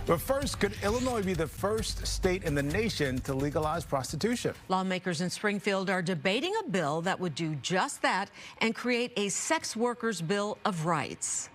But first, could Illinois be the first state in the nation to legalize prostitution? Lawmakers in Springfield are debating a bill that would do just that and create a sex workers' bill of rights.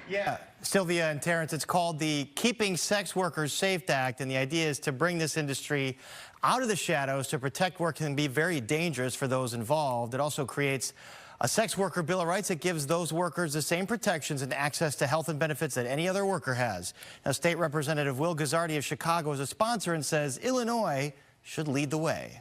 Yeah, Sylvia and Terrence, it's called the Keeping Sex Workers Safe Act, and the idea is to bring this industry out of the shadows to protect work can be very dangerous for those involved. It also creates a sex worker bill of rights that gives those workers the same protections and access to health and benefits that any other worker has. Now, State Representative Will Guzzardi of Chicago is a sponsor and says Illinois should lead the way.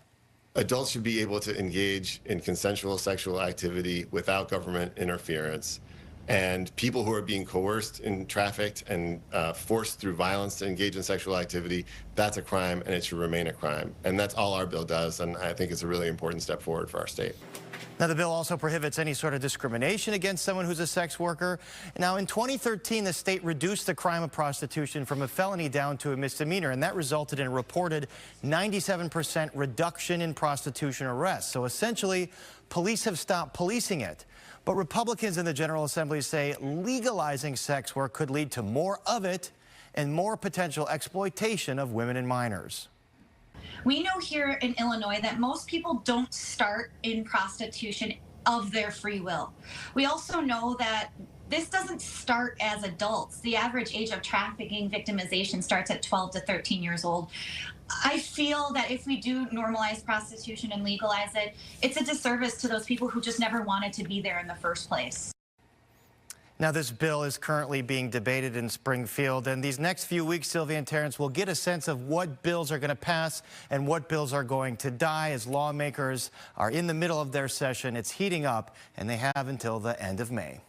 Adults should be able to engage in consensual sexual activity without government interference. And people who are being coerced and trafficked and forced through violence to engage in sexual activity, that's a crime and it should remain a crime. And that's all our bill does, and I think it's a really important step forward for our state. Now, the bill also prohibits any sort of discrimination against someone who's a sex worker. Now, in 2013, the state reduced the crime of prostitution from a felony down to a misdemeanor, and that resulted in a reported 97% reduction in prostitution arrests. So essentially, police have stopped policing it. But Republicans in the General Assembly say legalizing sex work could lead to more of it and more potential exploitation of women and minors. We know here in Illinois that most people don't start in prostitution of their free will. We also know that this doesn't start as adults. The average age of trafficking victimization starts at 12 to 13 years old. I feel that if we do normalize prostitution and legalize it, it's a disservice to those people who just never wanted to be there in the first place. Now, this bill is currently being debated in Springfield, and these next few weeks, Sylvia and Terrence, will get a sense of what bills are going to pass and what bills are going to die as lawmakers are in the middle of their session. It's heating up, and they have until the end of May.